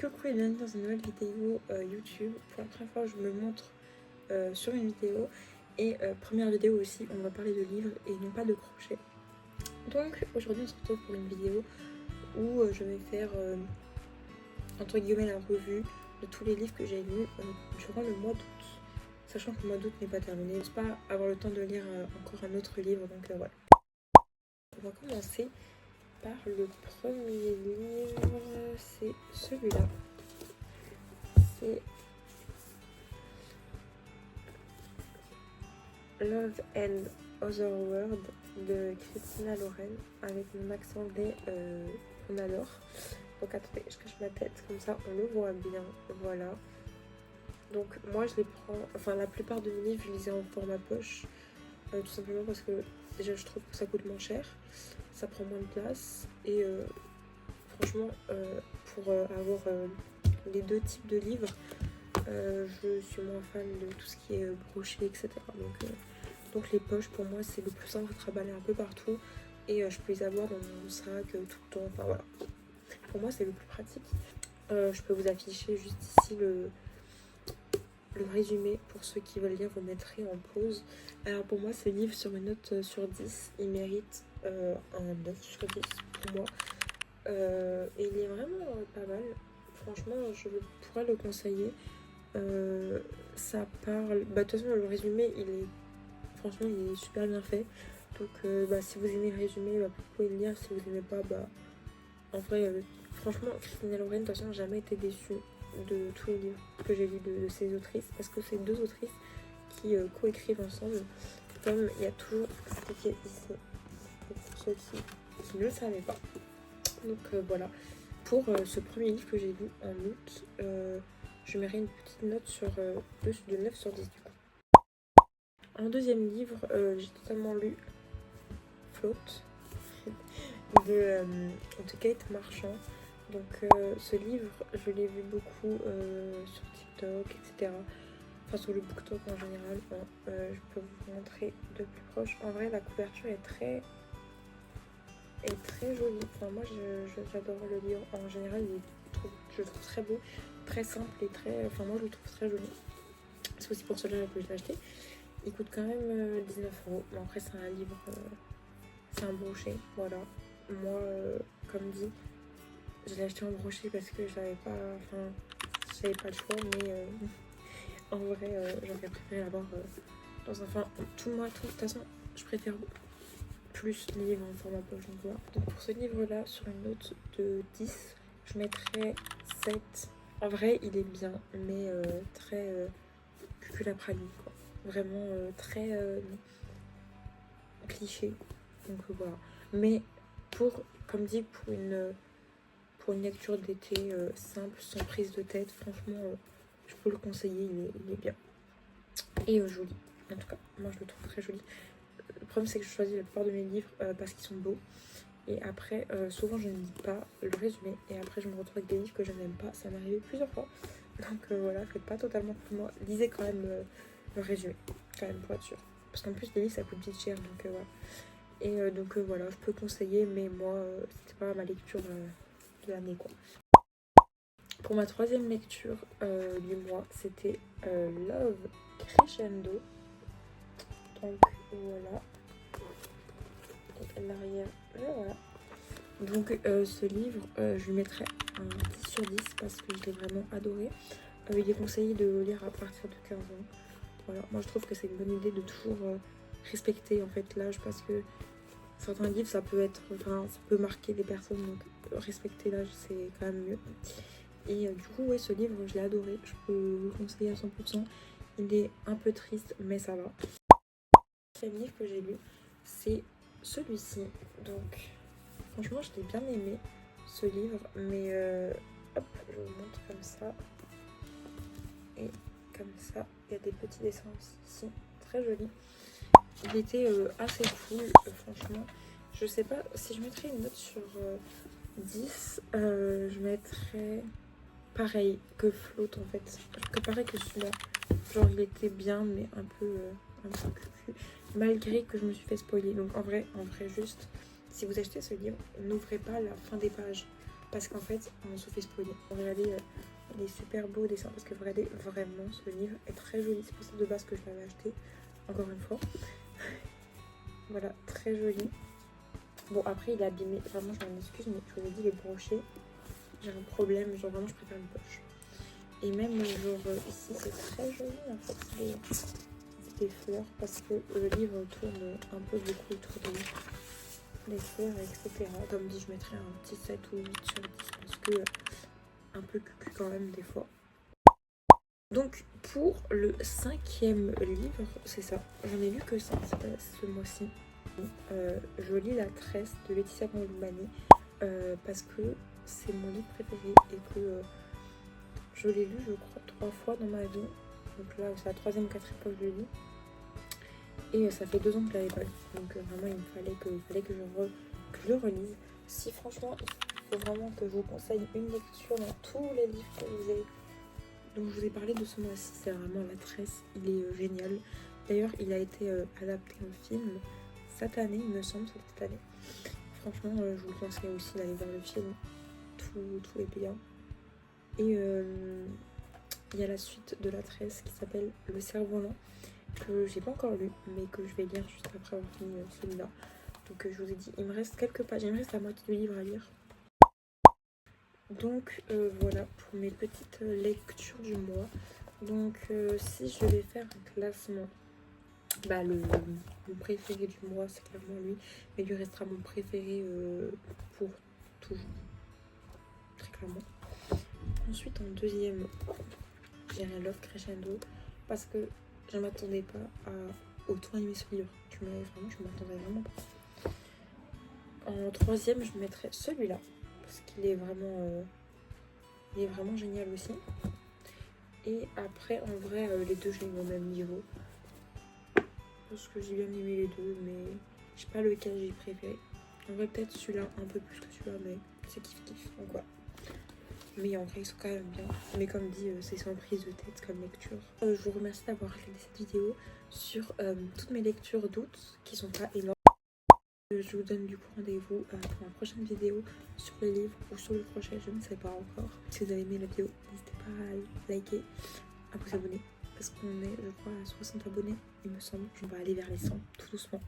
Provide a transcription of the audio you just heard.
Coucou et bienvenue dans une nouvelle vidéo YouTube. Pour la première fois, je me montre sur une vidéo. Et première vidéo aussi, on va parler de livres et non pas de crochet. Donc aujourd'hui, on se retrouve pour une vidéo où je vais faire entre guillemets la revue de tous les livres que j'ai lus durant le mois d'août. Sachant que le mois d'août n'est pas terminé, je ne vais pas avoir le temps de lire encore un autre livre, donc voilà. On va commencer par le premier livre, c'est celui-là. C'est Love and Otherworld de Christina Lauren avec mon accent anglais qu'on adore. Donc attendez, je cache ma tête, comme ça on le voit bien, voilà. Donc moi je les prends, enfin la plupart de mes livres je les ai en format poche, tout simplement parce que déjà je trouve que ça coûte moins cher, ça prend moins de place et franchement pour avoir les deux types de livres, je suis moins fan de tout ce qui est broché, etc. Donc les poches pour moi c'est le plus simple à travailler un peu partout et je peux les avoir dans mon sac tout le temps, enfin voilà. Pour moi c'est le plus pratique. Je peux vous afficher juste ici le résumé pour ceux qui veulent lire, vous mettrez en pause. Alors pour moi ce livre sur une note sur 10, il mérite un 9 sur 10 pour moi. Et il est vraiment pas mal. Franchement je pourrais le conseiller. Ça parle, de toute façon le résumé franchement il est super bien fait, donc si vous aimez le résumé, vous pouvez le lire. Si vous aimez pas, en vrai franchement Christina Lauren, de toute façon j'ai jamais été déçue de tous les livres que j'ai lus de ces autrices, parce que c'est deux autrices qui coécrivent ensemble, comme il y a toujours expliqué ici pour ceux qui ne le savaient pas. Donc voilà, pour ce premier livre que j'ai lu en août, je mettrai une petite note sur de 9 sur 10 du coup. En deuxième livre, j'ai totalement lu Float de Kate Marchand. Donc ce livre, je l'ai vu beaucoup sur TikTok, etc. Enfin sur le BookTok en général. Je peux vous montrer de plus proche. En vrai, la couverture est très jolie. Enfin moi, j'adore le livre. En général, je le trouve très beau, très simple et très... Enfin moi, je le trouve très joli. C'est aussi pour cela que je l'ai acheté. Il coûte quand même 19 €. Bon, après, c'est un livre, c'est un brochet, voilà. Moi, comme dit, je l'ai acheté en brochet parce que j'avais pas le choix, mais en vrai, j'aurais préféré l'avoir dans un format. De toute façon, je préfère plus les livres en format poche, donc voilà. Donc pour ce livre-là, sur une note de 10, je mettrais 7. En vrai, il est bien, mais très cuculapraline, quoi. Vraiment très cliché, donc voilà. Mais comme dit, pour une lecture d'été simple, sans prise de tête, franchement je peux le conseiller, il est bien et joli. En tout cas moi je le trouve très joli. Le problème c'est que je choisis la plupart de mes livres parce qu'ils sont beaux, et après souvent je ne lis pas le résumé et après je me retrouve avec des livres que je n'aime pas. Ça m'est arrivé plusieurs fois, donc voilà, faites pas totalement pour moi, lisez quand même le résumé quand même pour être sûr, parce qu'en plus les livres ça coûte vite cher, donc voilà. Et donc voilà, je peux conseiller, mais moi c'était pas ma lecture de l'année, quoi. Pour ma troisième lecture du mois, c'était Love Crescendo. Donc voilà. Et l'arrière, voilà. Donc ce livre, je lui mettrais un 10 sur 10 parce que je l'ai vraiment adoré. Il est conseillé de le lire à partir de 15 ans. Voilà, moi je trouve que c'est une bonne idée de toujours respecter en fait l'âge, parce que certains livres ça peut marquer des personnes, donc respecter l'âge c'est quand même mieux. Et du coup ouais, ce livre je l'ai adoré, je peux vous le conseiller à 100%. Il est un peu triste mais ça va. Le livre que j'ai lu c'est celui-ci, donc franchement je l'ai bien aimé ce livre, mais hop, je vous montre comme ça, et comme ça il y a des petits dessins ici, très jolis. Il était assez cool, franchement. Je sais pas si je mettrais une note sur 10, je mettrais pareil que Float en fait, pareil que celui-là. Genre il était bien mais un peu cucu, malgré que je me suis fait spoiler. Donc en vrai juste, si vous achetez ce livre, n'ouvrez pas la fin des pages. parce qu'en fait on se fait spoiler. Regardez les super beaux dessins, parce que regardez, vraiment ce livre est très joli. C'est pour ça de base que je l'avais acheté, encore une fois. Voilà, très joli. Bon, après il est abîmé, vraiment je m'en excuse, mais je vous ai dit, les brochets, j'ai un problème, genre vraiment je préfère une poche. Et même genre ici c'est très joli en fait, des fleurs, parce que le livre tourne un peu beaucoup autour des fleurs, etc. Comme dit, je mettrais un petit 7 ou 8 sur 10 parce que un peu cucu quand même des fois. Donc pour le 5e livre, c'est ça, j'en ai lu que ça ce mois-ci. Je lis La Tresse de Laetitia Colombani parce que c'est mon livre préféré et que je l'ai lu je crois 3 fois dans ma vie. Donc là c'est la 3e ou 4e fois que je le lis. Et ça fait 2 ans que je l'avais pas lu. Donc vraiment il fallait que je le relise. Si franchement il faut vraiment que je vous conseille une lecture dans tous les livres dont je vous ai parlé de ce mois-ci, c'est vraiment La Tresse. Il est génial. D'ailleurs il a été adapté en film cette année, il me semble, cette année. Franchement je vous conseille aussi d'aller voir le film. Tout est bien. Et il y a la suite de La Tresse qui s'appelle Le Cerf-Volant, que j'ai pas encore lu, mais que je vais lire juste après avoir fini celui-là. Donc je vous ai dit, il me reste quelques pages, il me reste la moitié du livre à lire. Donc voilà pour mes petites lectures du mois. Donc si je vais faire un classement, bah mon préféré du mois c'est clairement lui, mais lui restera mon préféré pour toujours, très clairement. Ensuite en deuxième, j'irai Love Crescendo, parce que je m'attendais pas à autant aimer ce livre. Je m'attendais vraiment pas. En troisième, je mettrais celui-là, parce qu'il est vraiment, génial aussi. Et après, en vrai, les deux, j'ai eu au même niveau. Parce que j'ai bien aimé les deux, mais je sais pas lequel j'ai préféré. En vrai, peut-être celui-là un peu plus que celui-là, mais c'est kiff-kiff. Donc voilà. Mais en vrai, ils sont quand même bien. Mais comme dit, c'est sans prise de tête comme lecture. Je vous remercie d'avoir regardé cette vidéo sur toutes mes lectures d'août, qui sont pas énormes. Je vous donne du coup rendez-vous pour la prochaine vidéo sur les livres ou sur le crochet, je ne sais pas encore. Si vous avez aimé la vidéo, n'hésitez pas à liker, à vous abonner. Parce qu'on est, je crois, à 60 abonnés, il me semble. On va aller vers les 100 tout doucement.